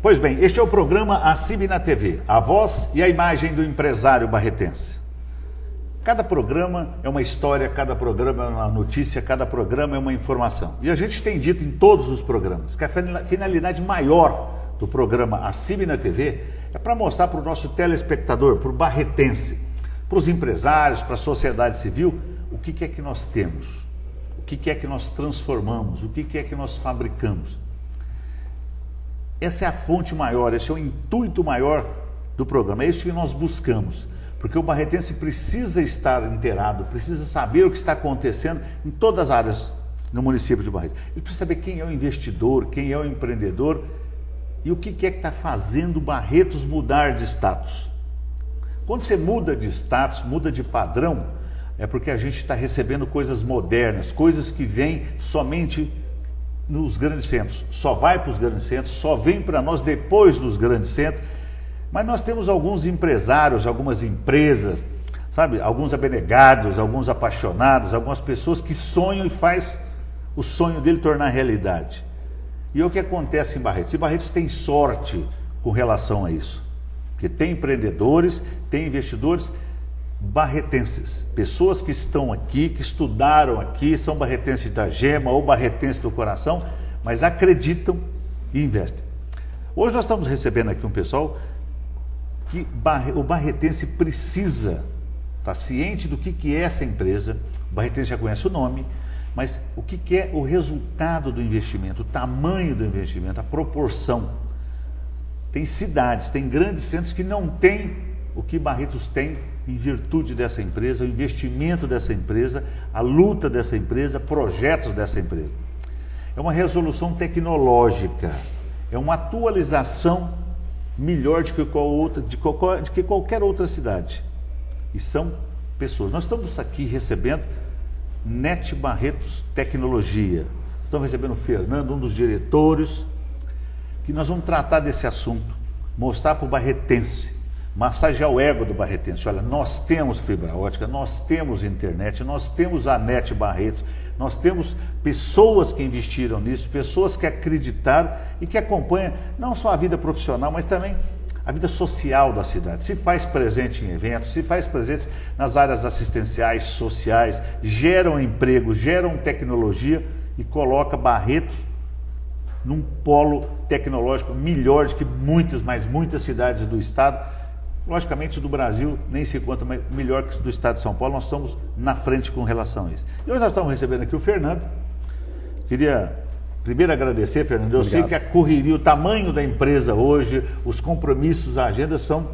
Pois bem, este é o programa ACIB na TV, a voz e a imagem do empresário barretense. Cada programa é uma história, cada programa é uma notícia, cada programa é uma informação. E a gente tem dito em todos os programas que a finalidade maior do programa ACIB na TV é para mostrar para o nosso telespectador, para o barretense, para os empresários, para a sociedade civil, o que é que nós temos, o que é que nós transformamos, o que é que nós fabricamos. Essa é a fonte maior, esse é o intuito maior do programa, é isso que nós buscamos. Porque o barretense precisa estar inteirado, precisa saber o que está acontecendo em todas as áreas no município de Barretos. Ele precisa saber quem é o investidor, quem é o empreendedor e o que é que está fazendo Barretos mudar de status. Quando você muda de status, muda de padrão, é porque a gente está recebendo coisas modernas, coisas que vêm somente nos grandes centros. Só vai para os grandes centros, só vem para nós depois dos grandes centros. Mas nós temos alguns empresários, algumas empresas, sabe, alguns abnegados, alguns apaixonados, algumas pessoas que sonham e faz o sonho dele tornar realidade. E é o que acontece em Barretos. E Barretos tem sorte com relação a isso. Porque tem empreendedores, tem investidores barretenses, pessoas que estão aqui, que estudaram aqui, são barretenses da gema ou barretenses do coração, mas acreditam e investem. Hoje nós estamos recebendo aqui um pessoal que o barretense precisa estar ciente do que é essa empresa. O barretense já conhece o nome, mas o que é o resultado do investimento, o tamanho do investimento, a proporção. Tem cidades, tem grandes centros que não têm o que Barretos tem em virtude dessa empresa, o investimento dessa empresa, a luta dessa empresa, projetos dessa empresa. É uma resolução tecnológica, é uma atualização melhor de que qualquer outra cidade. E são pessoas. Nós estamos aqui recebendo NET Barretos Tecnologia. Estamos recebendo o Fernando, um dos diretores, que nós vamos tratar desse assunto, mostrar para o barretense, massagear o ego do barretense. Olha, nós temos fibra ótica, nós temos internet, nós temos a NET Barretos, nós temos pessoas que investiram nisso, pessoas que acreditaram e que acompanham não só a vida profissional, mas também a vida social da cidade. Se faz presente em eventos, se faz presente nas áreas assistenciais, sociais, geram emprego, geram tecnologia e coloca Barretos num polo tecnológico melhor do que muitas cidades do estado. Logicamente, do Brasil nem se conta, mas melhor que do estado de São Paulo, nós estamos na frente com relação a isso. E hoje nós estamos recebendo aqui o Fernando. Queria primeiro agradecer, Fernando. Eu sei que a correria, o tamanho da empresa hoje, os compromissos, a agenda são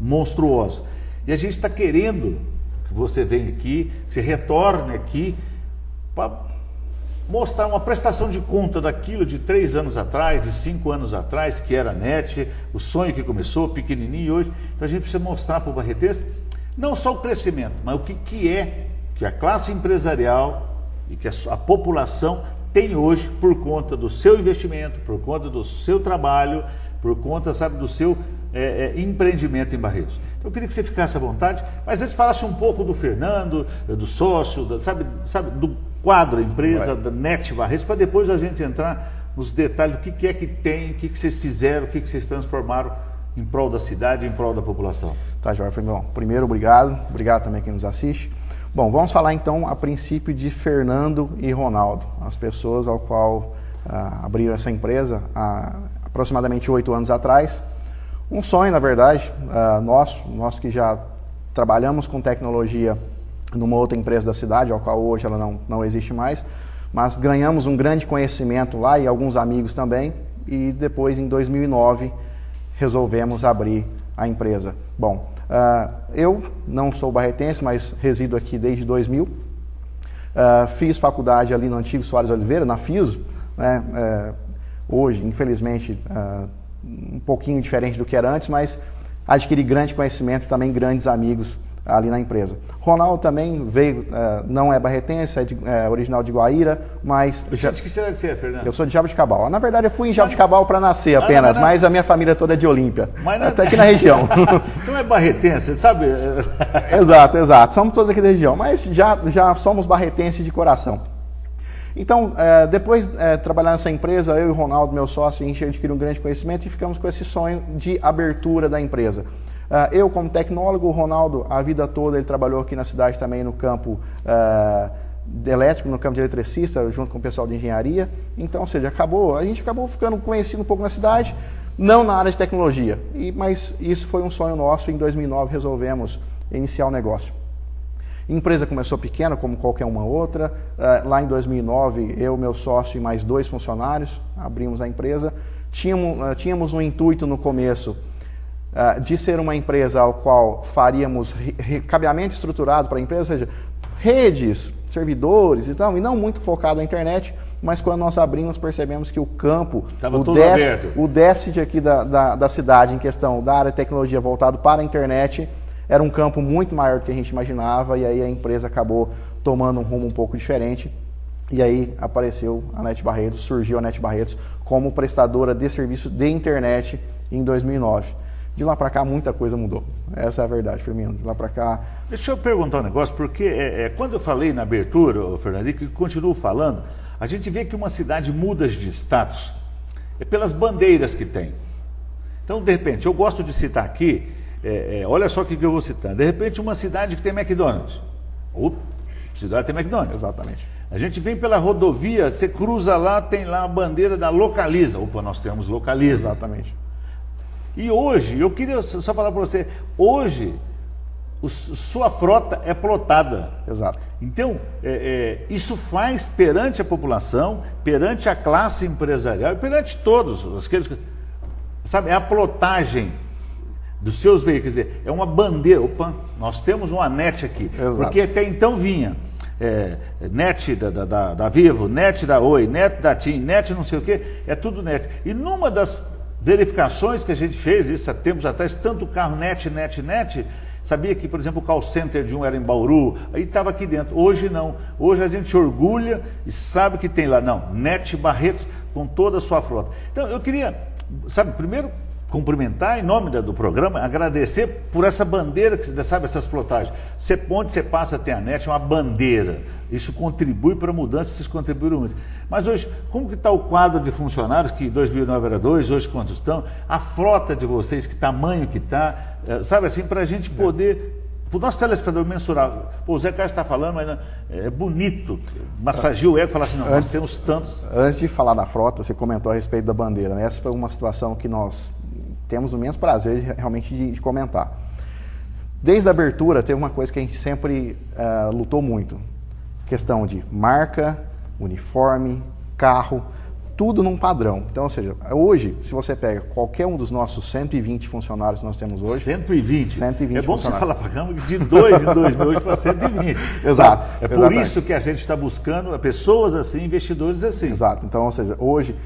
monstruosos. E a gente está querendo que você venha aqui, que você retorne aqui para mostrar uma prestação de conta daquilo de 3 anos atrás, de 5 anos atrás, que era a NET, o sonho que começou, pequenininho, e hoje. Então a gente precisa mostrar para o barretense não só o crescimento, mas o que é que a classe empresarial e que a população tem hoje por conta do seu investimento, por conta do seu trabalho, por conta, sabe, do seu empreendimento em Barretos. Então eu queria que você ficasse à vontade, mas antes falasse um pouco do Fernando, do sócio, sabe, do quadro, empresa, da NET Barretos, para depois a gente entrar nos detalhes do que é que tem, o que vocês fizeram, o que vocês transformaram em prol da cidade, em prol da população. Tá, Jorge. Bom, primeiro, obrigado também quem nos assiste. Bom, vamos falar então a princípio de Fernando e Ronaldo, as pessoas ao qual abriram essa empresa há aproximadamente 8 anos atrás. Um sonho, na verdade, nosso que já trabalhamos com tecnologia numa outra empresa da cidade, ao qual hoje ela não existe mais, mas ganhamos um grande conhecimento lá e alguns amigos também, e depois em 2009 resolvemos abrir a empresa. Bom, eu não sou barretense, mas resido aqui desde 2000, fiz faculdade ali no antigo Soares Oliveira, na FISO, né? Hoje, infelizmente, um pouquinho diferente do que era antes, mas adquiri grande conhecimento e também grandes amigos ali na empresa. Ronaldo também veio, não é barretense, é original de Guaíra, mas... De que cidade você é, Fernando? Eu sou de Jaboticabal. Na verdade, eu fui em Jaboticabal para nascer apenas, mas a minha família toda é de Olímpia, até aqui na região. Então é barretense, sabe? Exato. Somos todos aqui da região, mas já somos barretenses de coração. Então, depois de trabalhar nessa empresa, eu e o Ronaldo, meu sócio, a gente adquiriu um grande conhecimento e ficamos com esse sonho de abertura da empresa. Eu, como tecnólogo, o Ronaldo, a vida toda, ele trabalhou aqui na cidade também no campo elétrico, no campo de eletricista, junto com o pessoal de engenharia. Então, ou seja, a gente acabou ficando conhecido um pouco na cidade, não na área de tecnologia. Mas isso foi um sonho nosso e em 2009 resolvemos iniciar o negócio. A empresa começou pequena, como qualquer uma outra. Lá em 2009, eu, meu sócio e mais 2 funcionários abrimos a empresa. Tínhamos um intuito no começo de ser uma empresa ao qual faríamos cabeamento estruturado para a empresa, ou seja, redes, servidores e tal, e não muito focado na internet, mas quando nós abrimos percebemos que o campo, o déficit aqui da cidade em questão da área de tecnologia voltado para a internet era um campo muito maior do que a gente imaginava, e aí a empresa acabou tomando um rumo um pouco diferente, e aí apareceu a NET Barretos, surgiu a NET Barretos como prestadora de serviço de internet em 2009. De lá para cá muita coisa mudou, essa é a verdade, Firmino, de lá para cá... Deixa eu perguntar um negócio, porque quando eu falei na abertura, Fernando, e continuo falando, a gente vê que uma cidade muda de status pelas bandeiras que tem. Então, de repente, eu gosto de citar aqui, olha só o que eu vou citar. De repente, uma cidade que tem McDonald's. Cidade tem McDonald's. Exatamente. A gente vem pela rodovia, você cruza lá, tem lá a bandeira da Localiza. Opa, nós temos Localiza. Exatamente. E hoje, eu queria só falar para você, hoje, sua frota é plotada. Exato. Então, isso faz perante a população, perante a classe empresarial e perante todos aqueles que... Sabe, é a plotagem dos seus veículos, quer dizer, é uma bandeira. Opa, nós temos uma NET aqui. Exato. Porque até então vinha NET da Vivo, NET da Oi, NET da TIM, NET não sei o quê, é tudo NET. E numa das verificações que a gente fez, isso há tempos atrás, tanto carro NET, sabia que, por exemplo, o call center de um era em Bauru, aí estava aqui dentro. Hoje não. Hoje a gente orgulha e sabe que tem lá. Não, NET Barretos com toda a sua frota. Então, eu queria, primeiro cumprimentar em nome do programa, agradecer por essa bandeira, sabe, essas plotagens. Onde você passa tem a NET, é uma bandeira. Isso contribui para a mudança, vocês contribuíram muito. Mas hoje, como que está o quadro de funcionários, que em 2009 era 2, hoje quantos estão? A frota de vocês, que tamanho que está, sabe assim, para a gente poder... Para o nosso telespectador mensurar, o Zé Carlos está falando, mas é bonito, massageia o ego e falar assim, não, nós temos tantos... Antes de falar da frota, você comentou a respeito da bandeira, né? Essa foi uma situação que nós temos o imenso prazer realmente de comentar. Desde a abertura, teve uma coisa que a gente sempre lutou muito, questão de marca, uniforme, carro, tudo num padrão. Então, ou seja, hoje, se você pega qualquer um dos nossos 120 funcionários que nós temos hoje... 120? 120 é bom você falar para a Câmara de 2 em 2 mil hoje para 120. Exato. É por isso que a gente está buscando pessoas assim, investidores assim. Exato. Então, ou seja, hoje,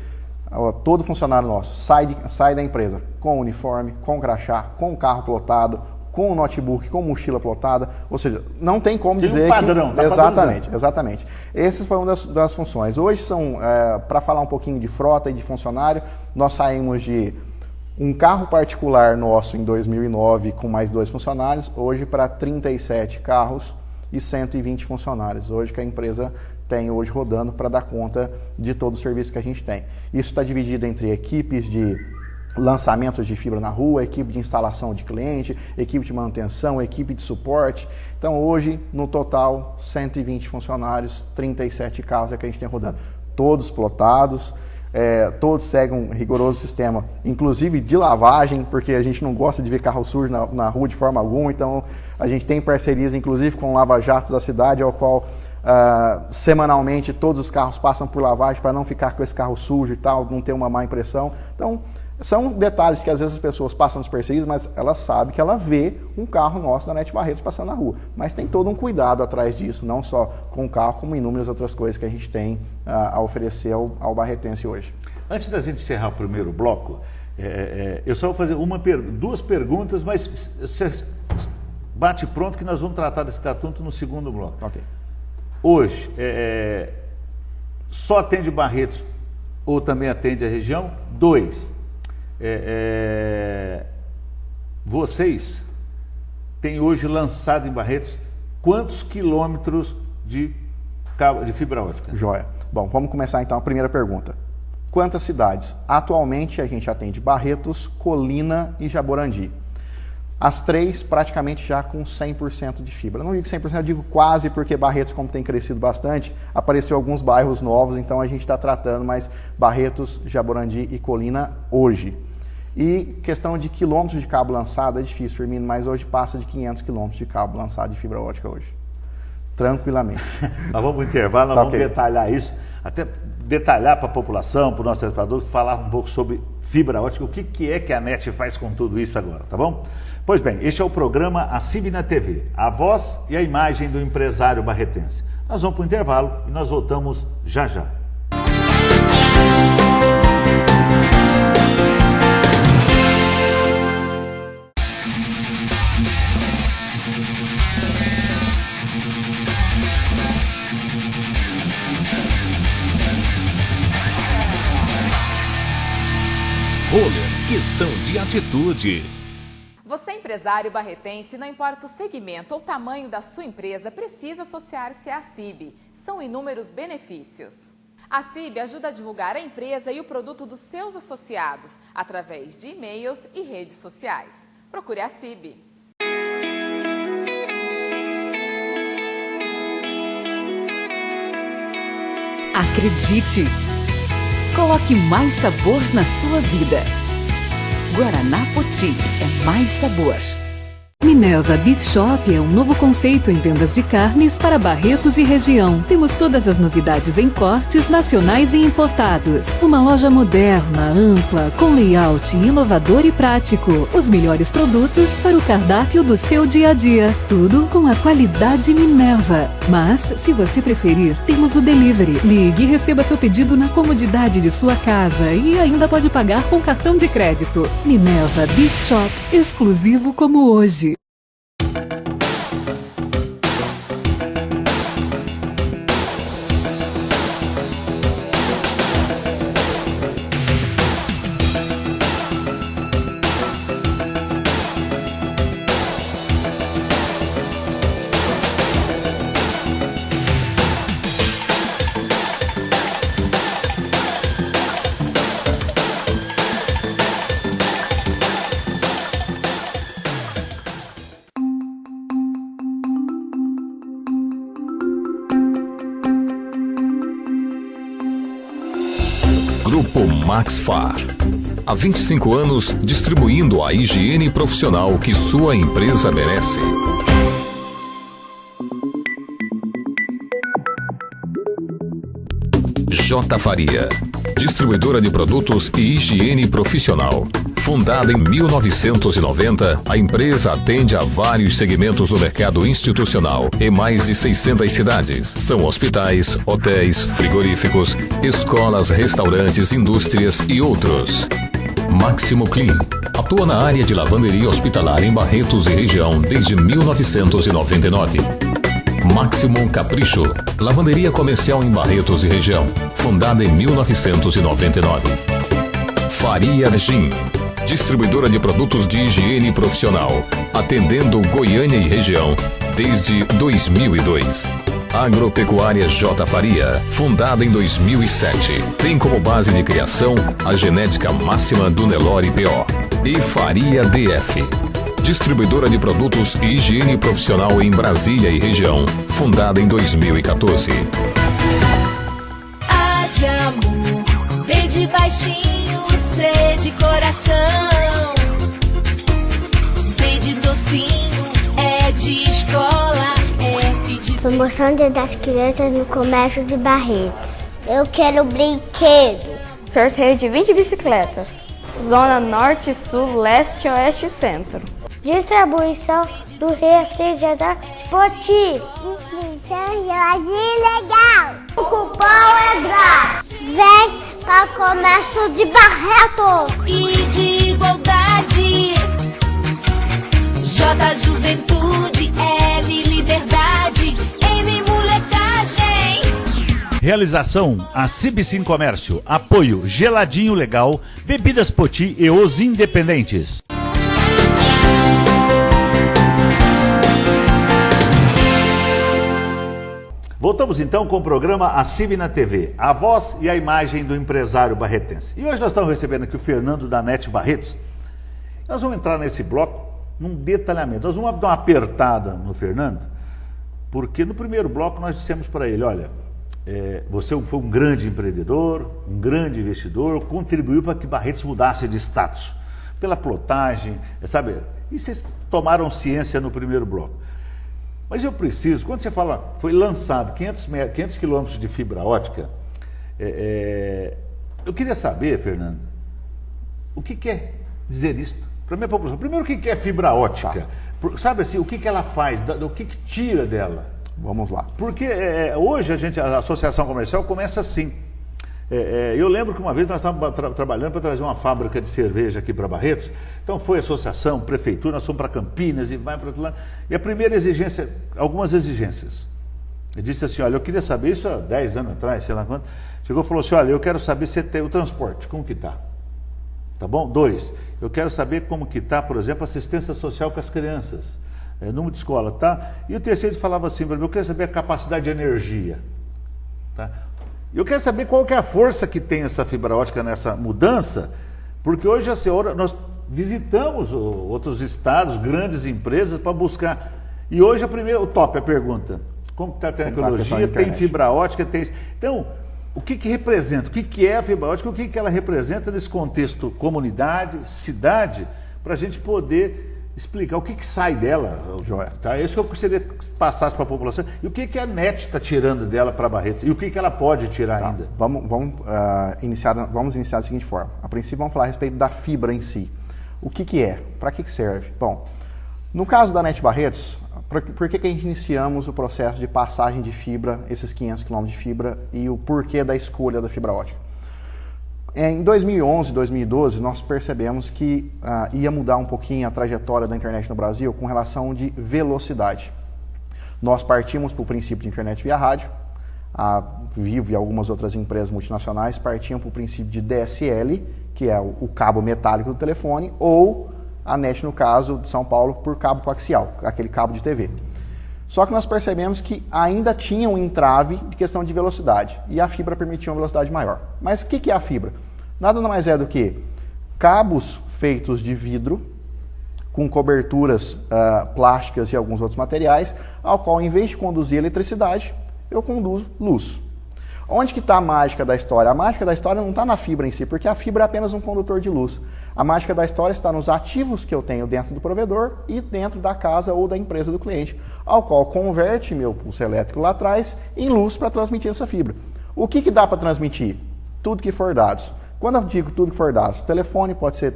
todo funcionário nosso sai da empresa com uniforme, com crachá, com carro plotado, com notebook, com mochila plotada, ou seja, não tem como dizer um padrão, que... Exatamente. Essa foi uma das funções. Hoje são, para falar um pouquinho de frota e de funcionário, nós saímos de um carro particular nosso em 2009 com mais 2 funcionários, hoje para 37 carros e 120 funcionários. Hoje que a empresa tem hoje rodando para dar conta de todo o serviço que a gente tem. Isso está dividido entre equipes de lançamentos de fibra na rua, equipe de instalação de cliente, equipe de manutenção, equipe de suporte. Então hoje, no total, 120 funcionários, 37 carros é que a gente tem rodando. Todos plotados, todos seguem um rigoroso sistema, inclusive de lavagem, porque a gente não gosta de ver carro sujo na rua de forma alguma, então a gente tem parcerias, inclusive com lava-jatos da cidade, ao qual semanalmente todos os carros passam por lavagem para não ficar com esse carro sujo e tal, não ter uma má impressão. Então, são detalhes que às vezes as pessoas passam despercebidos, mas ela sabe que ela vê um carro nosso da NET Barretos passando na rua. Mas tem todo um cuidado atrás disso, não só com o carro, como inúmeras outras coisas que a gente tem a oferecer ao barretense hoje. Antes da gente encerrar o primeiro bloco, eu só vou fazer 2 perguntas, mas bate pronto que nós vamos tratar desse assunto no segundo bloco. Ok. Hoje, só atende Barretos ou também atende a região? 2. Vocês têm hoje lançado em Barretos quantos quilômetros de fibra ótica? Joia. Bom, vamos começar então a primeira pergunta. Quantas cidades? Atualmente a gente atende Barretos, Colina e Jaborandi. As três praticamente já com 100% de fibra. Não digo 100%, eu digo quase, porque Barretos, como tem crescido bastante, apareceu alguns bairros novos, então a gente está tratando mais Barretos, Jaborandi e Colina hoje. E questão de quilômetros de cabo lançado é difícil, Firmino, mas hoje passa de 500 quilômetros de cabo lançado de fibra ótica hoje. Tranquilamente. Nós vamos para o intervalo, nós vamos detalhar isso, até detalhar para a população, para o nosso telespectador, falar um pouco sobre fibra ótica, o que é que a NET faz com tudo isso agora, tá bom? Pois bem, este é o programa ACIB na TV, a voz e a imagem do empresário barretense. Nós vamos para o intervalo e nós voltamos já já. Roller, questão de atitude. Você, empresário barretense, não importa o segmento ou tamanho da sua empresa, precisa associar-se à ACIB. São inúmeros benefícios. A ACIB ajuda a divulgar a empresa e o produto dos seus associados através de e-mails e redes sociais. Procure a ACIB. Acredite! Coloque mais sabor na sua vida. Guaraná Poti é mais sabor. Minerva Beef Shop é um novo conceito em vendas de carnes para Barretos e região. Temos todas as novidades em cortes nacionais e importados. Uma loja moderna, ampla, com layout inovador e prático. Os melhores produtos para o cardápio do seu dia a dia. Tudo com a qualidade Minerva. Mas, se você preferir, temos o delivery. Ligue e receba seu pedido na comodidade de sua casa e ainda pode pagar com cartão de crédito. Minerva Beef Shop, exclusivo como hoje. Grupo Maxfar. Há 25 anos distribuindo a higiene profissional que sua empresa merece. J. Faria. Distribuidora de produtos e higiene profissional. Fundada em 1990, a empresa atende a vários segmentos do mercado institucional em mais de 600 cidades. São hospitais, hotéis, frigoríficos, escolas, restaurantes, indústrias e outros. Máximo Clean. Atua na área de lavanderia hospitalar em Barretos e região desde 1999. Maximum Capricho. Lavanderia comercial em Barretos e região. Fundada em 1999. Faria Gin. Distribuidora de produtos de higiene profissional, atendendo Goiânia e região desde 2002. Agropecuária J. Faria, fundada em 2007. Tem como base de criação a genética máxima do Nelore PO. E Faria DF. Distribuidora de produtos e higiene profissional em Brasília e região, fundada em 2014. A de amor, B de baixinho, C de coração, D de docinho, E de escola, F de... Promoção Dia das Crianças no Comércio de Barretos. Eu quero brinquedo. Sorteio de 20 bicicletas. Zona Norte, Sul, Leste, Oeste e Centro. Distribuição do refrigerante Poti. Distribuição geladinho legal. O cupom é grátis. Vem para o Comércio de Barretos. I de igualdade, J juventude, L liberdade, M molecagem. Realização ACIB Sim Comércio. Apoio Geladinho Legal, Bebidas Poti e Os Independentes. Voltamos então com o programa ACIB na TV, a voz e a imagem do empresário barretense. E hoje nós estamos recebendo aqui o Fernando da NET Barretos. Nós vamos entrar nesse bloco num detalhamento. Nós vamos dar uma apertada no Fernando, porque no primeiro bloco nós dissemos para ele, olha, você foi um grande empreendedor, um grande investidor, contribuiu para que Barretos mudasse de status, pela plotagem, sabe? E vocês tomaram ciência no primeiro bloco. Mas eu preciso, quando você fala, foi lançado 500 quilômetros de fibra ótica, eu queria saber, Fernando, o que quer dizer isso para a minha população? Primeiro, o que é fibra ótica? Tá. Sabe assim, o que ela faz, o que tira dela? Vamos lá. Porque hoje a associação comercial começa assim. Eu lembro que uma vez nós estávamos trabalhando para trazer uma fábrica de cerveja aqui para Barretos. Então foi associação, prefeitura, nós fomos para Campinas e vai para outro lado. E a primeira exigência, algumas exigências. Ele disse assim, olha, eu queria saber isso há 10 anos atrás, sei lá quanto. Chegou e falou assim, olha, eu quero saber se tem o transporte, como que está? Tá bom? 2, eu quero saber como que está, por exemplo, a assistência social com as crianças, número de escola, tá? E o terceiro falava assim para mim, eu quero saber a capacidade de energia, tá? Eu quero saber qual que é a força que tem essa fibra ótica nessa mudança, porque hoje nós visitamos outros estados, grandes empresas para buscar. E hoje o top, a pergunta, como está a tecnologia, tem fibra ótica, tem... Então, o que representa? O que é a fibra ótica? O que ela representa nesse contexto comunidade, cidade, para a gente poder explicar o que sai dela, Joia. Tá? É isso que eu gostaria que passasse para a população. E o que a NET está tirando dela para Barretos? E o que ela pode tirar ainda? Vamos iniciar da seguinte forma. A princípio, vamos falar a respeito da fibra em si. O que é? Para que serve? Bom, no caso da NET Barretos, por que a gente iniciamos o processo de passagem de fibra, esses 500 km de fibra, e o porquê da escolha da fibra ótica? Em 2011, 2012, nós percebemos que ia mudar um pouquinho a trajetória da internet no Brasil com relação de velocidade. Nós partimos para o princípio de internet via rádio, a Vivo e algumas outras empresas multinacionais partiam para o princípio de DSL, que é o cabo metálico do telefone, ou a NET, no caso de São Paulo, por cabo coaxial, aquele cabo de TV. Só que nós percebemos que ainda tinha um entrave de questão de velocidade, e a fibra permitia uma velocidade maior. Mas o que é a fibra? Nada mais é do que cabos feitos de vidro, com coberturas plásticas e alguns outros materiais, ao qual, em vez de conduzir eletricidade, eu conduzo luz. Onde que está a mágica da história? A mágica da história não está na fibra em si, porque a fibra é apenas um condutor de luz. A mágica da história está nos ativos que eu tenho dentro do provedor e dentro da casa ou da empresa do cliente, ao qual converte meu pulso elétrico lá atrás em luz para transmitir essa fibra. O que dá para transmitir? Tudo que for dados. Quando eu digo tudo que for dados, telefone pode ser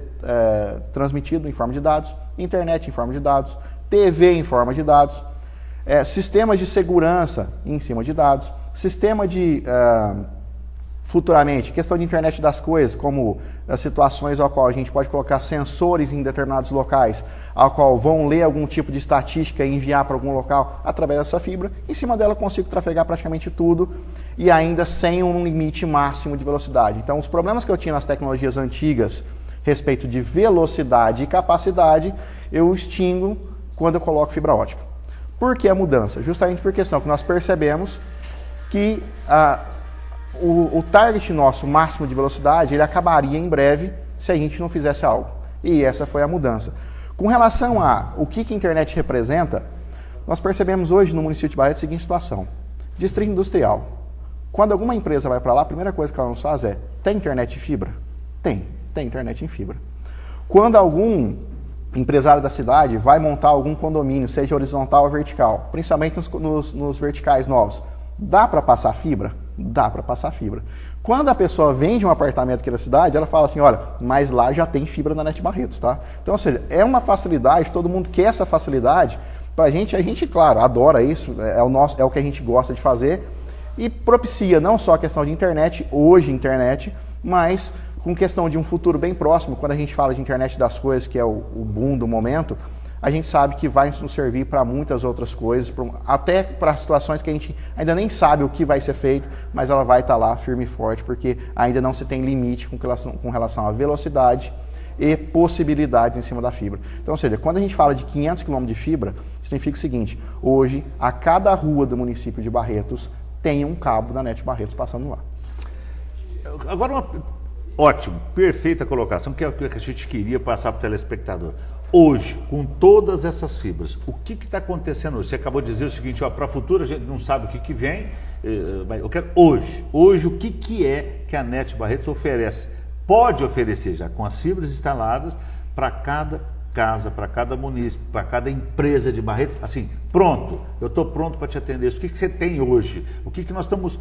transmitido em forma de dados, internet em forma de dados, TV em forma de dados, sistemas de segurança em cima de dados, sistema de, futuramente, questão de internet das coisas, como as situações ao qual a gente pode colocar sensores em determinados locais, ao qual vão ler algum tipo de estatística e enviar para algum local através dessa fibra. Em cima dela eu consigo trafegar praticamente tudo e ainda sem um limite máximo de velocidade. Então, os problemas que eu tinha nas tecnologias antigas respeito de velocidade e capacidade, eu extingo quando eu coloco fibra ótica. Por que a mudança? Justamente por questão que nós percebemos que o target nosso máximo de velocidade, ele acabaria em breve se a gente não fizesse algo. E essa foi a mudança. Com relação a o que a internet representa, nós percebemos hoje no município de Barretos a seguinte situação. Distrito industrial. Quando alguma empresa vai para lá, a primeira coisa que ela nos faz é, tem internet em fibra? Tem internet em fibra. Quando algum empresário da cidade vai montar algum condomínio, seja horizontal ou vertical, principalmente nos verticais novos, dá para passar fibra? Dá para passar fibra. Quando a pessoa vende um apartamento aqui na cidade, ela fala assim, olha, mas lá já tem fibra na NET Barretos, tá? Então, ou seja, é uma facilidade, todo mundo quer essa facilidade, a gente, claro, adora isso, é o que a gente gosta de fazer, e propicia não só a questão de internet, hoje internet, mas com questão de um futuro bem próximo, quando a gente fala de internet das coisas, que é o boom do momento, a gente sabe que vai nos servir para muitas outras coisas, até para situações que a gente ainda nem sabe o que vai ser feito, mas ela vai estar lá firme e forte, porque ainda não se tem limite com relação à velocidade e possibilidades em cima da fibra. Então, ou seja, quando a gente fala de 500 km de fibra, significa o seguinte: hoje, a cada rua do município de Barretos tem um cabo da NET Barretos passando lá. Agora, ótimo, perfeita colocação, que é o que a gente queria passar para o telespectador. Hoje, com todas essas fibras, o que está acontecendo hoje? Você acabou de dizer o seguinte, para o futuro a gente não sabe o que vem, mas eu quero hoje o que é que a NET Barretos oferece, pode oferecer já com as fibras instaladas para cada casa, para cada município, para cada empresa de Barretos, assim, pronto, eu estou pronto para te atender. O que você tem hoje? O que nós estamos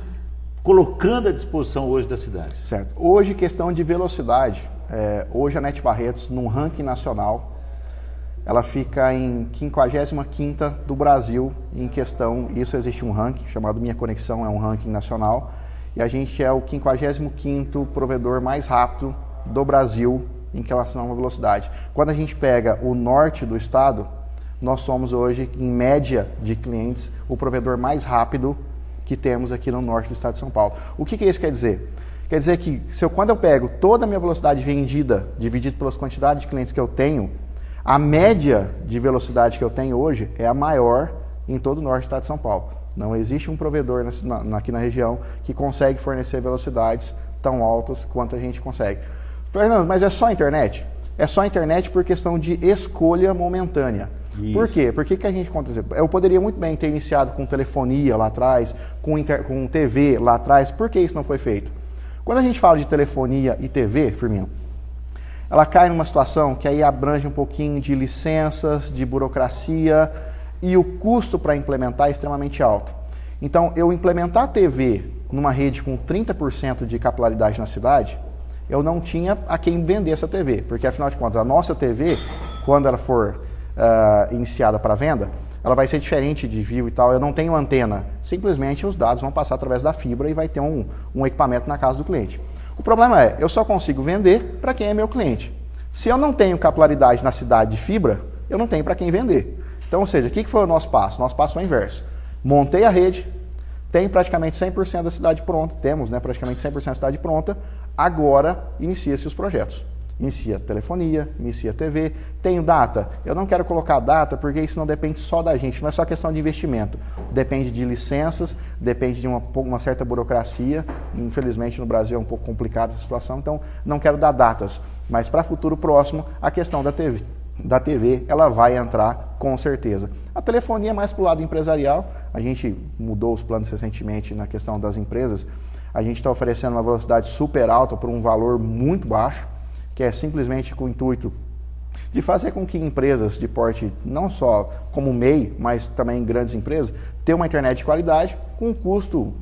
colocando à disposição hoje da cidade? Certo. Hoje, questão de velocidade, hoje a NET Barretos, num ranking nacional, ela fica em 55ª do Brasil em questão, isso existe um ranking chamado Minha Conexão, é um ranking nacional, e a gente é o 55º provedor mais rápido do Brasil em relação à velocidade. Quando a gente pega o norte do estado, nós somos hoje, em média de clientes, o provedor mais rápido que temos aqui no norte do estado de São Paulo. O que isso quer dizer? Quer dizer que quando eu pego toda a minha velocidade vendida, dividido pelas quantidades de clientes que eu tenho, a média de velocidade que eu tenho hoje é a maior em todo o norte do estado de São Paulo. Não existe um provedor aqui na região que consegue fornecer velocidades tão altas quanto a gente consegue. Fernando, mas é só internet? É só internet por questão de escolha momentânea. Isso. Por quê? Por que a gente aconteceu? Eu poderia muito bem ter iniciado com telefonia lá atrás, com TV lá atrás. Por que isso não foi feito? Quando a gente fala de telefonia e TV, Firmino, ela cai numa situação que aí abrange um pouquinho de licenças, de burocracia, e o custo para implementar é extremamente alto. Então, eu implementar a TV numa rede com 30% de capilaridade na cidade, eu não tinha a quem vender essa TV, porque afinal de contas, a nossa TV, quando ela for iniciada para venda, ela vai ser diferente de Vivo e tal, eu não tenho antena, simplesmente os dados vão passar através da fibra e vai ter um equipamento na casa do cliente. O problema é, eu só consigo vender para quem é meu cliente. Se eu não tenho capilaridade na cidade de fibra, eu não tenho para quem vender. Então, ou seja, o que foi o nosso passo? Nosso passo foi o inverso. Montei a rede, tem praticamente 100% da cidade pronta, temos praticamente 100% da cidade pronta, agora inicia-se os projetos. Inicia telefonia, inicia TV, tenho data. Eu não quero colocar data porque isso não depende só da gente, não é só questão de investimento. Depende de licenças, depende de uma certa burocracia. Infelizmente no Brasil é um pouco complicada a situação, então não quero dar datas. Mas para futuro próximo, a questão da TV, ela vai entrar com certeza. A telefonia é mais para o lado empresarial, a gente mudou os planos recentemente na questão das empresas, a gente está oferecendo uma velocidade super alta por um valor muito baixo, que é simplesmente com o intuito de fazer com que empresas de porte, não só como MEI, mas também grandes empresas, tenham uma internet de qualidade com um custo,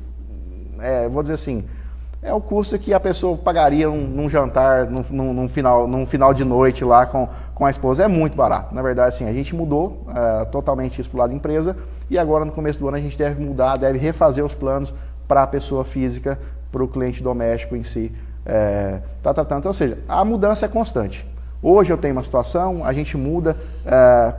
vou dizer assim, é o custo que a pessoa pagaria num jantar, num final de noite lá com a esposa. É muito barato. Na verdade, assim, a gente mudou totalmente isso para o lado da empresa e agora no começo do ano a gente deve refazer os planos para a pessoa física, para o cliente doméstico em si. Ou seja, a mudança é constante. Hoje eu tenho uma situação, a gente muda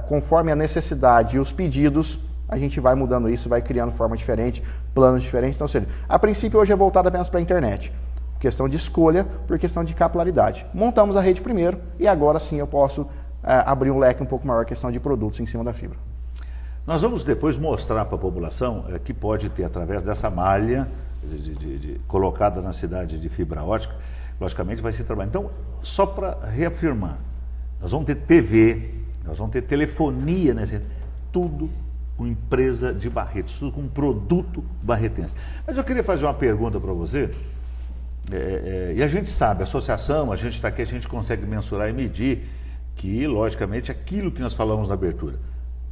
conforme a necessidade e os pedidos, a gente vai mudando isso, vai criando forma diferente, planos diferentes. Então, ou seja, a princípio hoje é voltado apenas para a internet. Questão de escolha por questão de capilaridade. Montamos a rede primeiro e agora sim eu posso abrir um leque um pouco maior, questão de produtos em cima da fibra. Nós vamos depois mostrar para a população que pode ter através dessa malha colocada na cidade de fibra ótica, logicamente vai ser trabalhado. Então, só para reafirmar, nós vamos ter TV, nós vamos ter telefonia, tudo com empresa de Barretos, tudo com produto barretense. Mas eu queria fazer uma pergunta para você, e a gente sabe, a associação, a gente está aqui, a gente consegue mensurar e medir que, logicamente, aquilo que nós falamos na abertura,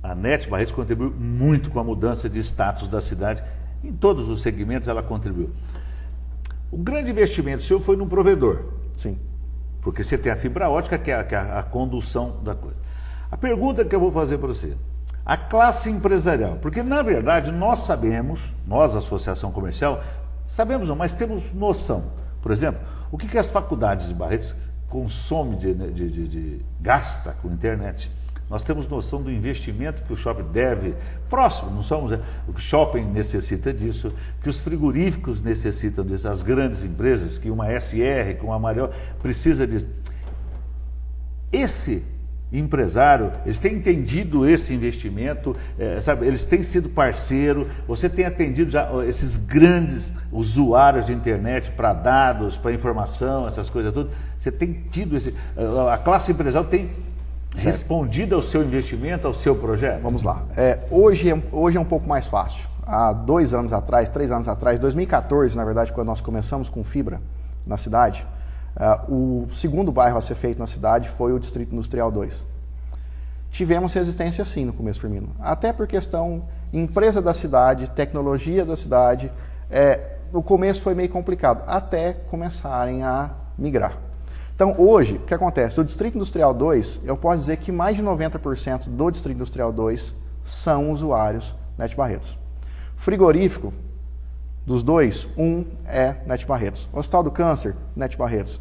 a NET Barretos contribuiu muito com a mudança de status da cidade. Em todos os segmentos ela contribuiu. O grande investimento seu foi no provedor. Sim. Porque você tem a fibra ótica, que é a condução da coisa. A pergunta que eu vou fazer para você, a classe empresarial, porque na verdade nós sabemos, nós, Associação Comercial, sabemos não, mas temos noção. Por exemplo, o que as faculdades de Barretos consomem gasta com internet? Nós temos noção do investimento que o shopping deve, próximo, não somos, o que o shopping necessita disso, que os frigoríficos necessitam disso, as grandes empresas, que uma SR, que uma maior, precisa disso. esse empresário, eles têm entendido esse investimento, sabe? Eles têm sido parceiro, você tem atendido já esses grandes usuários de internet para dados, para informação, essas coisas tudo. Você tem tido a classe empresarial tem respondido ao seu investimento, ao seu projeto? Vamos lá. Hoje é um pouco mais fácil. Há 2 anos atrás, 3 anos atrás, 2014, na verdade, quando nós começamos com fibra na cidade, o segundo bairro a ser feito na cidade foi o Distrito Industrial 2. Tivemos resistência sim no começo, Firmino. Até por questão empresa da cidade, tecnologia da cidade. No começo foi meio complicado, até começarem a migrar. Então hoje, o que acontece? O Distrito Industrial 2, eu posso dizer que mais de 90% do Distrito Industrial 2 são usuários NET Barretos. Frigorífico, dos dois, um é NET Barretos. Hospital do Câncer, NET Barretos.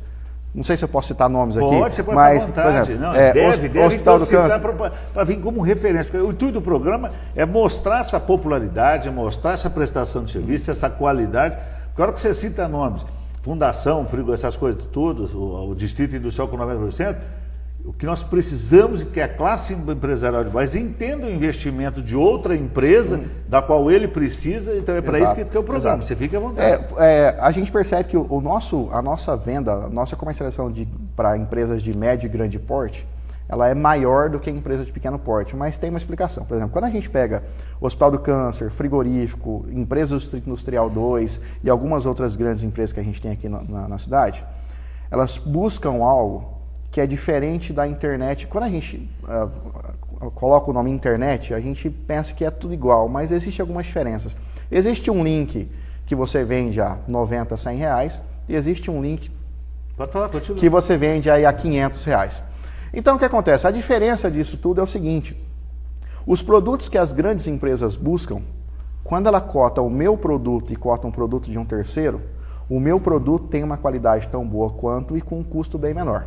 Não sei se eu posso citar nomes aqui. Você pode mas, ficar à vontade. Por exemplo, Não, deve Hospital do Câncer para vir como referência. Porque o intuito do programa é mostrar essa popularidade, mostrar essa prestação de serviço, essa qualidade. Porque a hora que você cita nomes, Fundação, Frigo, essas coisas todas, o Distrito Industrial com 90%, o que nós precisamos é que a classe empresarial de base entenda o investimento de outra empresa da qual ele precisa, então é para isso que é o programa. Exato. Você fica à vontade. A gente percebe que a nossa venda, a nossa comercialização para empresas de médio e grande porte, ela é maior do que empresas de pequeno porte, mas tem uma explicação. Por exemplo, quando a gente pega o Hospital do Câncer, Frigorífico, empresas do Distrito Industrial 2 e algumas outras grandes empresas que a gente tem aqui na cidade, elas buscam algo que é diferente da internet. Quando a gente coloca o nome internet, a gente pensa que é tudo igual, mas existem algumas diferenças. Existe um link que você vende a 90, 100 reais e existe um link que você vende aí a 500 reais. Então o que acontece? A diferença disso tudo é o seguinte: os produtos que as grandes empresas buscam, quando ela cota o meu produto e cota um produto de um terceiro, o meu produto tem uma qualidade tão boa quanto e com um custo bem menor.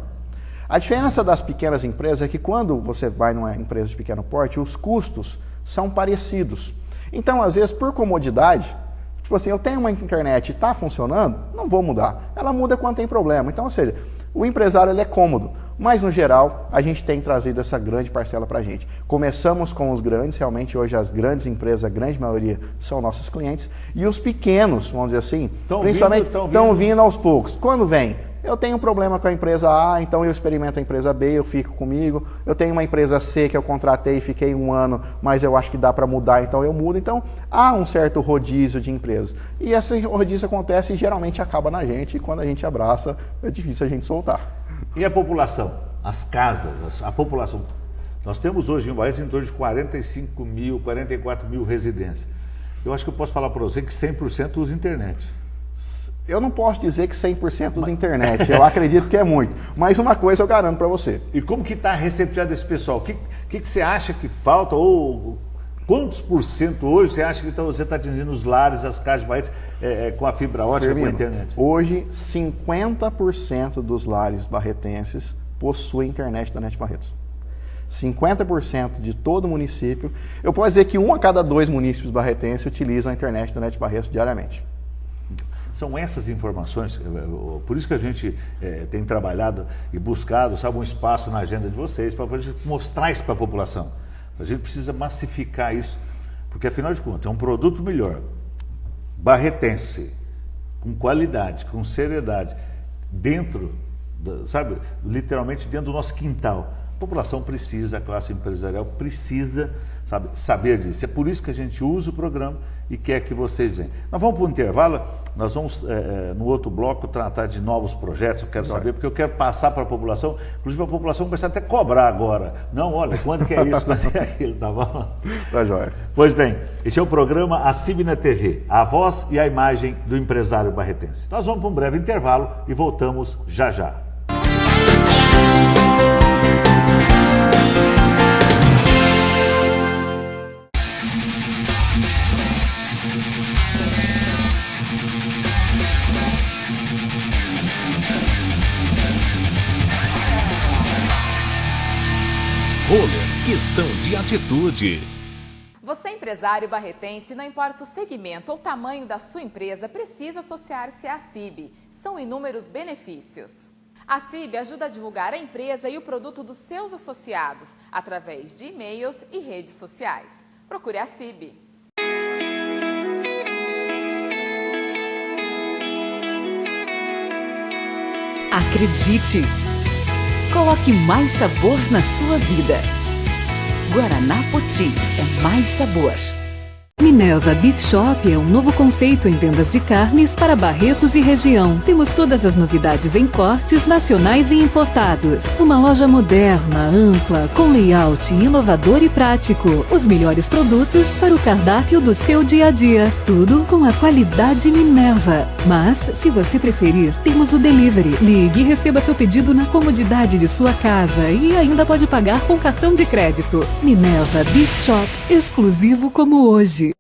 A diferença das pequenas empresas é que quando você vai numa empresa de pequeno porte, os custos são parecidos. Então, às vezes, por comodidade, tipo assim, eu tenho uma internet e está funcionando, não vou mudar. Ela muda quando tem problema. Então, ou seja, o empresário ele é cômodo, mas no geral a gente tem trazido essa grande parcela para a gente. Começamos com os grandes, realmente hoje as grandes empresas, a grande maioria são nossos clientes, e os pequenos, vamos dizer assim, principalmente estão vindo aos poucos. Quando vem? Eu tenho um problema com a empresa A, então eu experimento a empresa B, eu fico comigo. Eu tenho uma empresa C que eu contratei e fiquei 1 ano, mas eu acho que dá para mudar, então eu mudo. Então há um certo rodízio de empresas. E esse rodízio acontece e geralmente acaba na gente, e quando a gente abraça, é difícil a gente soltar. E a população? As casas, a população? Nós temos hoje em Barretos em torno de 45 mil, 44 mil residências. Eu acho que eu posso falar para você que 100% usa internet. Eu não posso dizer que 100% usa internet, eu acredito que é muito. Mas uma coisa eu garanto para você. E como que está a receptividade desse pessoal? O que você acha que falta? Ou quantos por cento hoje você acha que você está atingindo os lares, as casas de Barretos com a fibra ótica, com a internet? Hoje, 50% dos lares barretenses possuem internet da NET Barretos. 50% de todo o município. Eu posso dizer que 1 a cada 2 municípios barretenses utilizam a internet da NET Barretos diariamente. São essas informações, por isso que a gente tem trabalhado e buscado, sabe, um espaço na agenda de vocês para poder mostrar isso para a população. A gente precisa massificar isso, porque afinal de contas é um produto melhor, barretense, com qualidade, com seriedade, dentro, sabe, literalmente dentro do nosso quintal. A população precisa, a classe empresarial precisa, sabe, saber disso. É por isso que a gente usa o programa e quer que vocês venham. Nós vamos para o intervalo, nós vamos no outro bloco tratar de novos projetos, eu quero saber, porque eu quero passar para a população, inclusive a população começar até a cobrar agora. Não, olha, quando que é isso, quando é aquilo, tá bom? Tá jóia. Pois bem, este é o programa ACIB na TV, a voz e a imagem do empresário barretense. Nós vamos para um breve intervalo e voltamos já já. Roller, questão de atitude. Você, empresário barretense, não importa o segmento ou tamanho da sua empresa, precisa associar-se à ACIB. São inúmeros benefícios. A CIB ajuda a divulgar a empresa e o produto dos seus associados através de e-mails e redes sociais. Procure a CIB. Acredite! Coloque mais sabor na sua vida. Guaraná Poti é mais sabor. Minerva Beef Shop é um novo conceito em vendas de carnes para Barretos e região. Temos todas as novidades em cortes nacionais e importados. Uma loja moderna, ampla, com layout inovador e prático. Os melhores produtos para o cardápio do seu dia a dia. Tudo com a qualidade Minerva. Mas, se você preferir, temos o delivery. Ligue e receba seu pedido na comodidade de sua casa e ainda pode pagar com cartão de crédito. Minerva Beef Shop, exclusivo como hoje.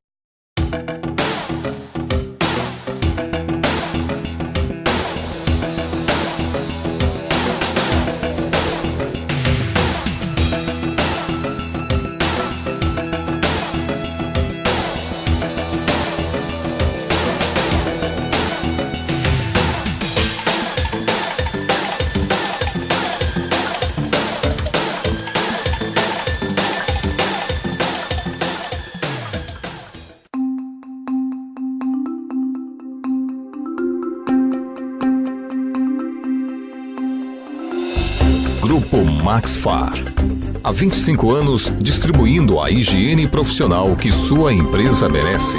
Grupo Maxfar. Há 25 anos, distribuindo a higiene profissional que sua empresa merece.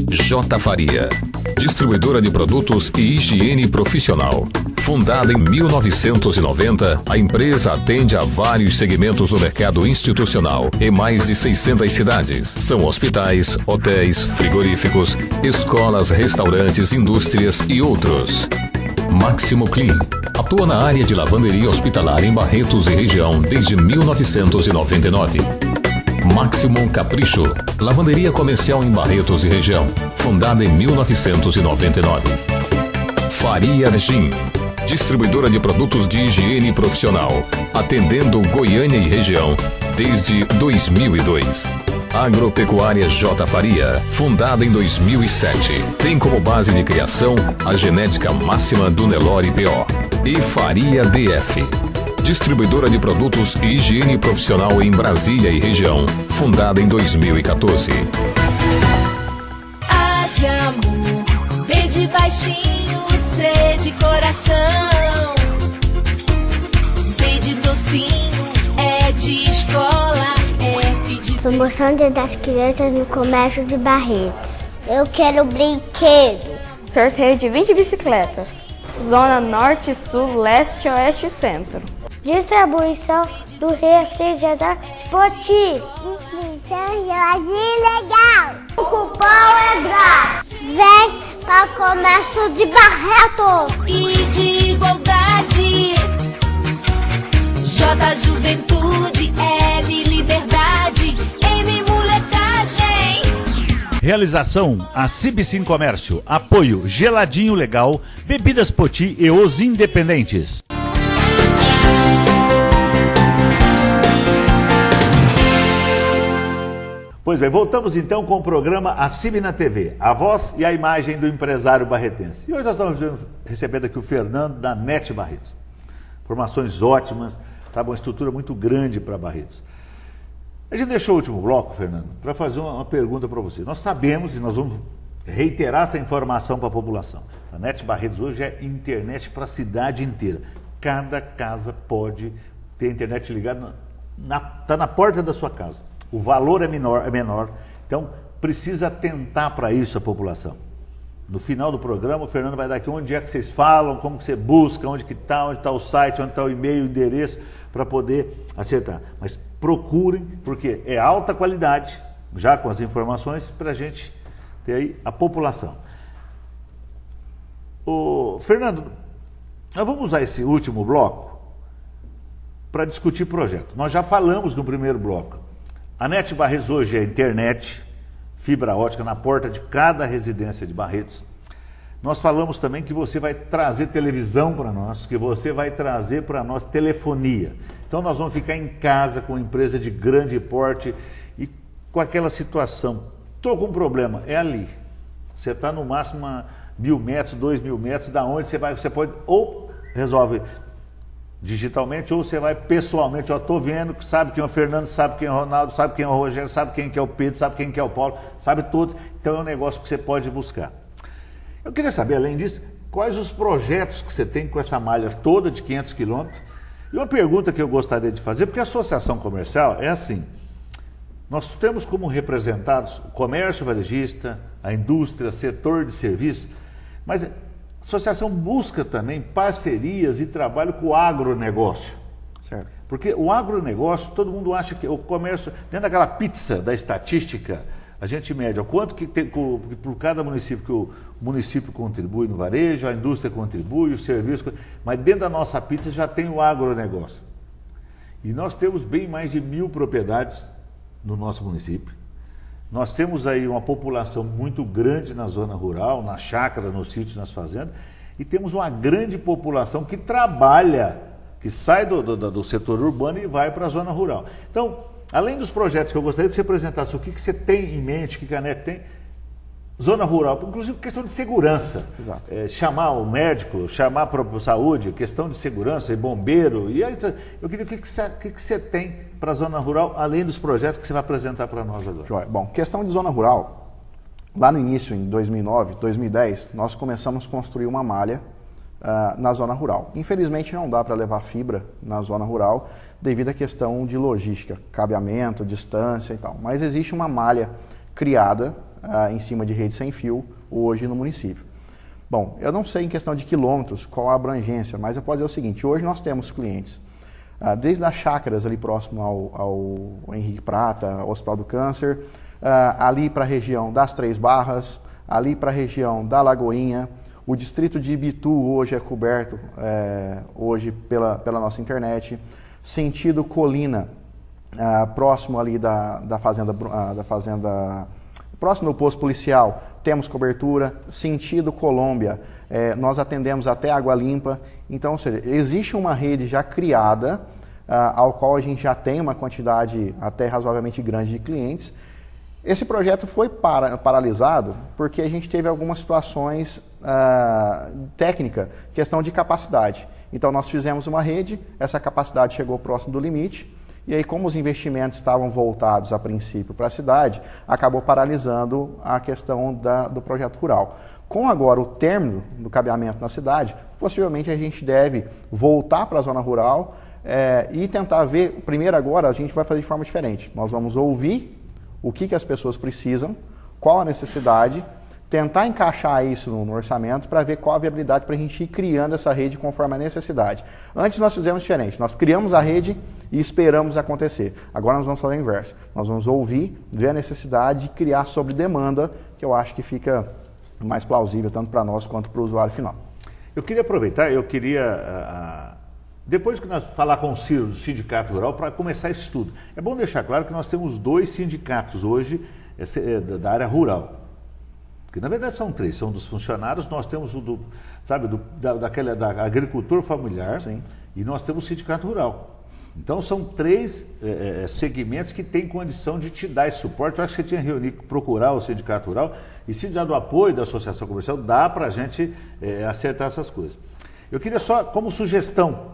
J. Faria. Distribuidora de produtos e higiene profissional. Fundada em 1990, a empresa atende a vários segmentos do mercado institucional em mais de 600 cidades. São hospitais, hotéis, frigoríficos, escolas, restaurantes, indústrias e outros. Máximo Clean. Atua na área de lavanderia hospitalar em Barretos e região desde 1999. Maximum Capricho, lavanderia comercial em Barretos e região, fundada em 1999. Faria Gin, distribuidora de produtos de higiene profissional, atendendo Goiânia e região desde 2002. Agropecuária J. Faria, fundada em 2007, tem como base de criação a genética máxima do Nelore PO. E Faria DF, distribuidora de produtos e higiene profissional em Brasília e região, fundada em 2014. A de amor, B de baixinho, C de coração, D de docinho, E de escola, F de... Promoção Dia das Crianças no Comércio de Barretos. Eu quero brinquedo. Sorteio de 20 bicicletas. Zona Norte, Sul, Leste, Oeste e Centro. Distribuição do refrigerante Poti. Distribuição geladinho legal. O cupom é grátis. Vem para o comércio de Barretos. I de igualdade, J juventude, L liberdade, M molecagem. Realização: a CIB Sim Comércio. Apoio: Geladinho Legal, Bebidas Poti e Os Independentes. Pois bem, voltamos então com o programa A CIB na TV, a voz e a imagem do empresário barretense. E hoje nós estamos recebendo aqui o Fernando da NET Barretos. Informações ótimas, tá? Uma estrutura muito grande para Barretos. A gente deixou o último bloco, Fernando, para fazer uma pergunta para você. Nós sabemos, e nós vamos reiterar essa informação para a população. A NET Barretos hoje é internet para a cidade inteira. Cada casa pode ter internet ligada, está na porta da sua casa. O valor é menor, então precisa atentar para isso a população. No final do programa, o Fernando vai dar aqui onde é que vocês falam, como que você busca, onde está o site, onde está o e-mail, o endereço, para poder acertar. Mas procurem, porque é alta qualidade, já com as informações, para a gente ter aí a população. Fernando, nós vamos usar esse último bloco para discutir projeto. Nós já falamos no primeiro bloco. A NET Barretos hoje é internet, fibra ótica na porta de cada residência de Barretos. Nós falamos também que você vai trazer televisão para nós, que você vai trazer para nós telefonia. Então nós vamos ficar em casa com uma empresa de grande porte e com aquela situação. Estou com um problema, é ali. Você está no máximo a 1.000 metros, 2.000 metros, da onde você pode, ou resolve digitalmente, ou você vai pessoalmente. Eu estou vendo, que sabe quem é o Fernando, sabe quem é o Ronaldo, sabe quem é o Rogério, sabe quem que é o Pedro, sabe quem que é o Paulo, sabe todos. Então é um negócio que você pode buscar. Eu queria saber, além disso, quais os projetos que você tem com essa malha toda de 500 quilômetros. E uma pergunta que eu gostaria de fazer, porque a associação comercial é assim, nós temos como representados o comércio varejista, a indústria, setor de serviços, mas a associação busca também parcerias e trabalho com o agronegócio. Certo. Porque o agronegócio, todo mundo acha que o comércio, dentro daquela pizza da estatística, a gente mede o quanto que tem por cada município, que o município contribui no varejo, a indústria contribui, o serviço, mas dentro da nossa pizza já tem o agronegócio. E nós temos bem mais de 1.000 propriedades no nosso município. Nós temos aí uma população muito grande na zona rural, na chácara, nos sítios, nas fazendas, e temos uma grande população que trabalha, que sai do setor urbano e vai para a zona rural. Então, além dos projetos que eu gostaria que você apresentasse, o que você tem em mente, que a ANEC tem, zona rural, inclusive questão de segurança. Exato. Chamar o médico, chamar para a saúde, questão de segurança, e bombeiro. E aí, eu queria o que você tem para a zona rural, além dos projetos que você vai apresentar para nós agora. Joia. Bom, questão de zona rural, lá no início, em 2009, 2010, nós começamos a construir uma malha na zona rural. Infelizmente não dá para levar fibra na zona rural devido à questão de logística, cabeamento, distância e tal. Mas existe uma malha criada em cima de rede sem fio hoje no município. Bom, eu não sei em questão de quilômetros qual a abrangência, mas eu posso dizer o seguinte, hoje nós temos clientes desde as chácaras ali próximo ao Henrique Prata, Hospital do Câncer, ali para a região das Três Barras, ali para a região da Lagoinha. O distrito de Ibitu hoje é coberto hoje pela nossa internet. Sentido Colina, próximo ali da fazenda, próximo do posto policial, temos cobertura. Sentido Colômbia, nós atendemos até Água Limpa. Então, ou seja, existe uma rede já criada, ao qual a gente já tem uma quantidade até razoavelmente grande de clientes. Esse projeto foi paralisado porque a gente teve algumas situações técnicas, questão de capacidade. Então nós fizemos uma rede, essa capacidade chegou próximo do limite, e aí como os investimentos estavam voltados a princípio para a cidade, acabou paralisando a questão do projeto rural. Com agora o término do cabeamento na cidade, possivelmente a gente deve voltar para a zona rural e tentar ver, primeiro agora a gente vai fazer de forma diferente. Nós vamos ouvir o que as pessoas precisam, qual a necessidade, tentar encaixar isso no orçamento para ver qual a viabilidade para a gente ir criando essa rede conforme a necessidade. Antes nós fizemos diferente, nós criamos a rede e esperamos acontecer. Agora nós vamos fazer o inverso, nós vamos ouvir, ver a necessidade e criar sobre demanda, que eu acho que fica mais plausível tanto para nós quanto para o usuário final. Eu queria aproveitar, depois que nós falar com o Ciro do Sindicato Rural, para começar esse estudo. É bom deixar claro que nós temos 2 sindicatos hoje da área rural. Que na verdade são 3, são dos funcionários, nós temos o da agricultor familiar. Sim. E nós temos o Sindicato Rural. Então são 3 segmentos que têm condição de te dar esse suporte. Eu acho que você tinha que procurar o Sindicato Rural e se dá do apoio da Associação Comercial, dá para a gente acertar essas coisas. Eu queria só, como sugestão,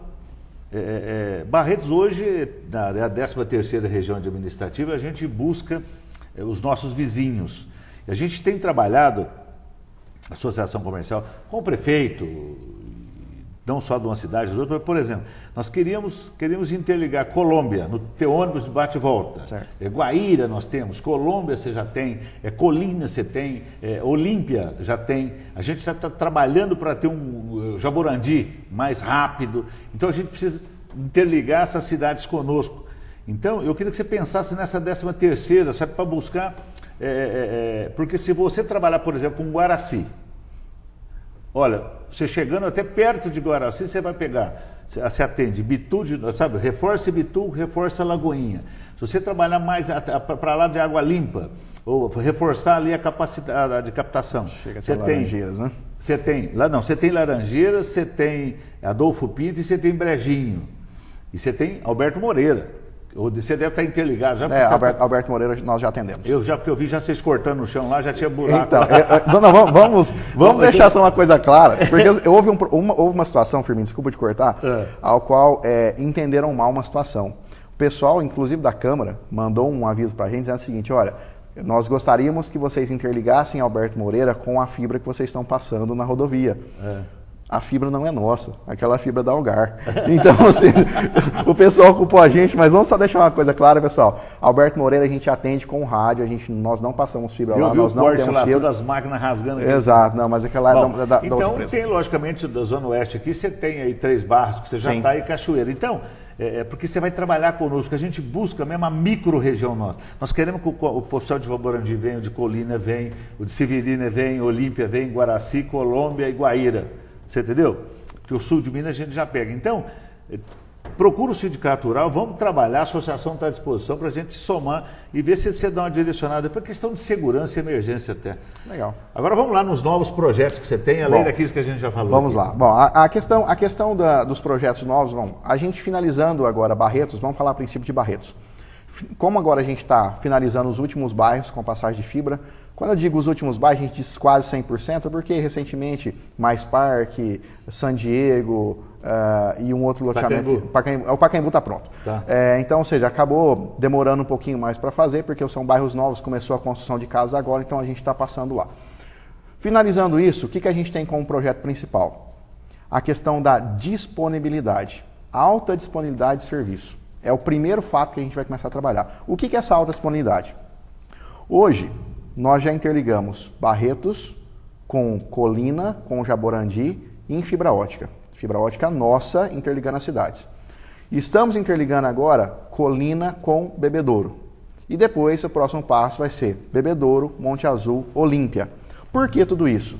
Barretos hoje, na 13ª região administrativa, a gente busca os nossos vizinhos. A gente tem trabalhado, associação comercial, com o prefeito, não só de uma cidade, mas outra. Por exemplo, nós queríamos interligar Colômbia, no teu ônibus de bate e volta. Guaíra nós temos, Colômbia você já tem, Colina você tem, Olímpia já tem. A gente já está trabalhando para ter um Jaborandi mais rápido. Então a gente precisa interligar essas cidades conosco. Então eu queria que você pensasse nessa 13ª, sabe, para buscar, porque se você trabalhar, por exemplo, com Guaraci, olha, você chegando até perto de Guaraci, você vai pegar, você atende Bitu, sabe, reforça Bitu, reforça Lagoinha. Se você trabalhar mais para lá de Água Limpa, ou reforçar ali a capacidade de captação. Chega a ter Laranjeiras, né? Você tem, você tem Laranjeiras, você tem Adolfo Pinto e você tem Brejinho. E você tem Alberto Moreira. Você deve estar interligado. Já Alberto Moreira nós já atendemos. Porque eu vi já vocês cortando no chão lá, já tinha buraco. Então, vamos deixar só uma coisa clara, porque houve uma situação, Firmino, desculpa te cortar, ao qual entenderam mal uma situação. O pessoal, inclusive da Câmara, mandou um aviso para a gente dizendo o seguinte, olha, nós gostaríamos que vocês interligassem Alberto Moreira com a fibra que vocês estão passando na rodovia. A fibra não é nossa, aquela fibra da Algar. Então, assim, o pessoal culpou a gente, mas vamos só deixar uma coisa clara, pessoal. Alberto Moreira a gente atende com rádio, nós não passamos fibra lá, nós não temos fibra. Todas as máquinas rasgando aqui. Exato, não, mas aquela é da então, outra empresa. Tem, logicamente, da Zona Oeste aqui, você tem aí 3 bairros, que você já está aí, Cachoeira. Então, porque você vai trabalhar conosco, a gente busca mesmo a micro-região nossa. Nós queremos que o pessoal de Voborandi venha, o de Colina vem, o de Severina vem, Olímpia vem, Guaraci, Colômbia e Guaíra. Você entendeu? Porque o sul de Minas a gente já pega. Então, procura o Sindicato Rural, vamos trabalhar, a associação está à disposição para a gente somar e ver se você dá uma direcionada para questão de segurança e emergência até. Legal. Agora vamos lá nos novos projetos que você tem, além daqueles que a gente já falou. Vamos lá. Bom, a questão dos projetos novos, a gente finalizando agora Barretos, vamos falar a princípio de Barretos. Como agora a gente está finalizando os últimos bairros com passagem de fibra, quando eu digo os últimos bairros, a gente diz quase 100%, porque recentemente Mais Parque, San Diego e um outro loteamento, o Pacaembu está pronto. Tá. Então, ou seja, acabou demorando um pouquinho mais para fazer, porque são bairros novos, começou a construção de casas agora, então a gente está passando lá. Finalizando isso, o que a gente tem como projeto principal? A questão da disponibilidade, alta disponibilidade de serviço. É o primeiro fato que a gente vai começar a trabalhar. O que é essa alta disponibilidade? Hoje, nós já interligamos Barretos com Colina, com Jaborandi em fibra ótica. Fibra ótica nossa interligando as cidades. Estamos interligando agora Colina com Bebedouro. E depois o próximo passo vai ser Bebedouro, Monte Azul, Olímpia. Por que tudo isso?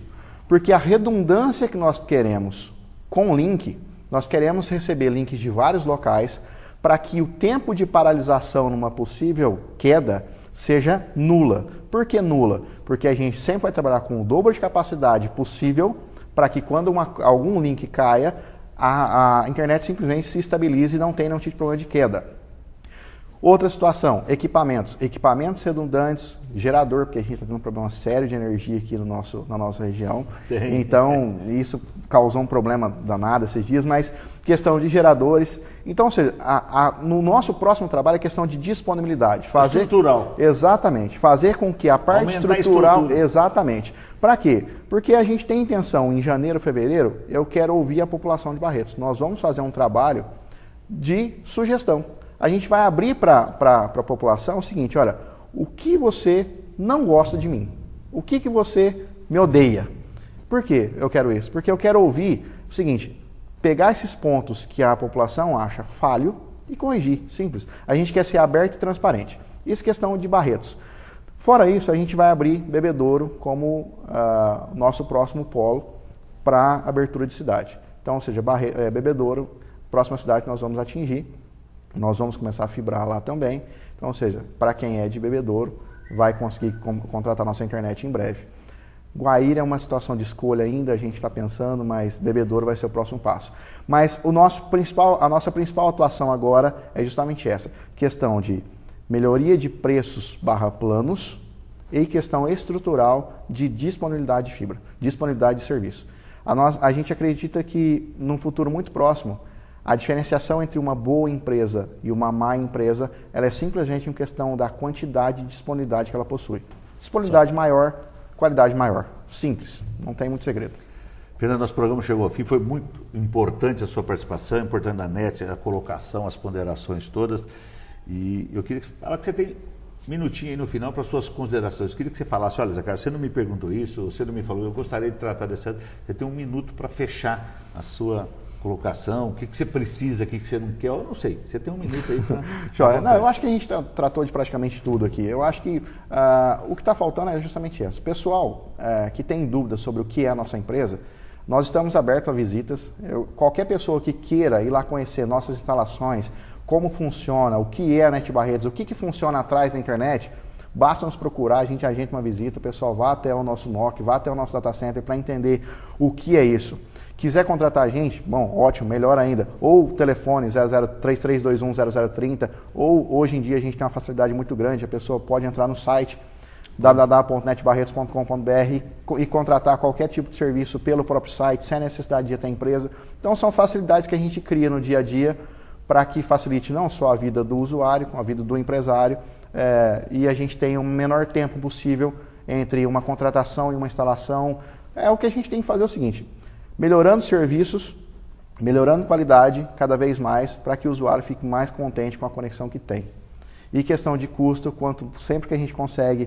Porque a redundância que nós queremos com o link, nós queremos receber links de vários locais para que o tempo de paralisação numa possível queda seja nula. Por que nula? Porque a gente sempre vai trabalhar com o dobro de capacidade possível para que quando algum link caia, a internet simplesmente se estabilize e não tenha nenhum tipo de problema de queda. Outra situação, equipamentos. Equipamentos redundantes, gerador, porque a gente está tendo um problema sério de energia aqui na nossa região. Então, isso causou um problema danado esses dias, mas questão de geradores. Então, ou seja, no nosso próximo trabalho é questão de disponibilidade. Estrutural. Exatamente. Fazer com que a parte estrutural... Exatamente. Para quê? Porque a gente tem intenção, em janeiro, fevereiro, eu quero ouvir a população de Barretos. Nós vamos fazer um trabalho de sugestão. A gente vai abrir para a população o seguinte, olha, o que você não gosta de mim? O que você me odeia? Por que eu quero isso? Porque eu quero ouvir o seguinte, pegar esses pontos que a população acha falho e corrigir, simples. A gente quer ser aberto e transparente. Isso é questão de Barretos. Fora isso, a gente vai abrir Bebedouro como nosso próximo polo para abertura de cidade. Então, ou seja, Bebedouro, próxima cidade que nós vamos atingir. Nós vamos começar a fibrar lá também. Então, ou seja, para quem é de Bebedouro, vai conseguir contratar nossa internet em breve. Guaíra é uma situação de escolha ainda, a gente está pensando, mas Bebedouro vai ser o próximo passo. Mas a nossa principal atuação agora é justamente essa, questão de melhoria de preços / planos e questão estrutural de disponibilidade de fibra, disponibilidade de serviço. A gente acredita que, num futuro muito próximo, a diferenciação entre uma boa empresa e uma má empresa, ela é simplesmente uma questão da quantidade de disponibilidade que ela possui. Disponibilidade maior, qualidade maior. Simples, não tem muito segredo. Fernando, nosso programa chegou ao fim, foi muito importante a sua participação, importante a NET, a colocação, as ponderações todas. E eu queria que você tem um minutinho aí no final para suas considerações. Eu queria que você falasse, olha, Zé Carlos, você não me perguntou isso, você não me falou, eu gostaria de tratar dessa... Você tem um minuto para fechar a sua colocação, o que você precisa, o que você não quer, eu não sei. Você tem um minuto aí para... Não, eu acho que a gente tratou de praticamente tudo aqui. Eu acho que o que está faltando é justamente isso. Pessoal que tem dúvidas sobre o que é a nossa empresa, nós estamos abertos a visitas. Qualquer pessoa que queira ir lá conhecer nossas instalações, como funciona, o que é a NET Barretos, o que funciona atrás da internet, basta nos procurar, a gente agenda uma visita, o pessoal vá até o nosso NOC, vá até o nosso data center para entender o que é isso. Quiser contratar a gente, bom, ótimo, melhor ainda. Ou telefone 0033210030, ou hoje em dia a gente tem uma facilidade muito grande, a pessoa pode entrar no site www.netbarretos.com.br e contratar qualquer tipo de serviço pelo próprio site, sem a necessidade de ir até a empresa. Então são facilidades que a gente cria no dia a dia para que facilite não só a vida do usuário, a vida do empresário, e a gente tenha o menor tempo possível entre uma contratação e uma instalação. O que a gente tem que fazer é o seguinte: melhorando serviços, melhorando qualidade cada vez mais, para que o usuário fique mais contente com a conexão que tem. E questão de custo, sempre que a gente consegue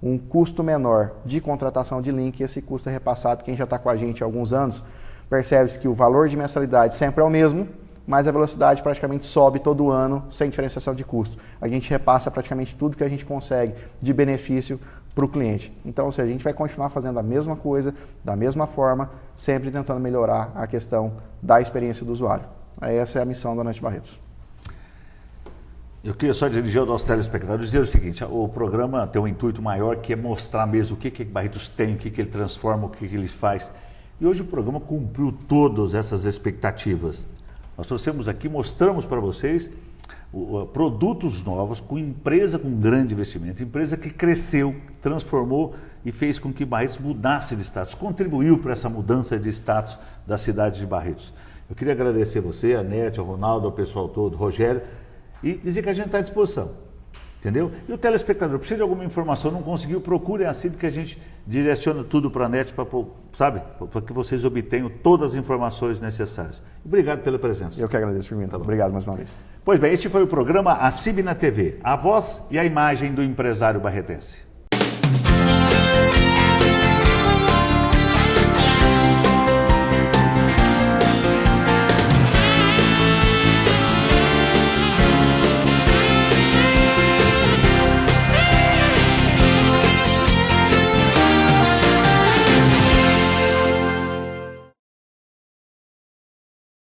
um custo menor de contratação de link, esse custo é repassado. Quem já está com a gente há alguns anos, percebe-se que o valor de mensalidade sempre é o mesmo, mas a velocidade praticamente sobe todo ano, sem diferenciação de custo. A gente repassa praticamente tudo que a gente consegue de benefício para o cliente. Então, a gente vai continuar fazendo a mesma coisa, da mesma forma, sempre tentando melhorar a questão da experiência do usuário. Essa é a missão da NET Barretos. Eu queria só dirigir ao nosso telespectador e dizer o seguinte: o programa tem um intuito maior, que é mostrar mesmo o que Barretos tem, o que ele transforma, o que ele faz. E hoje o programa cumpriu todas essas expectativas. Nós trouxemos aqui, mostramos para vocês produtos novos, com empresa com grande investimento, empresa que cresceu, transformou e fez com que Barretos mudasse de status, contribuiu para essa mudança de status da cidade de Barretos. Eu queria agradecer você, a NET, ao Ronaldo, ao pessoal todo, Rogério, e dizer que a gente está à disposição, entendeu? E o telespectador, precisa de alguma informação, não conseguiu, procure a CIB, que a gente direciona tudo para a NET, para que vocês obtenham todas as informações necessárias. Obrigado pela presença. Eu que agradeço, Firmino. Tá, obrigado mais uma vez. Pois bem, este foi o programa A CIB na TV, a voz e a imagem do empresário barretense.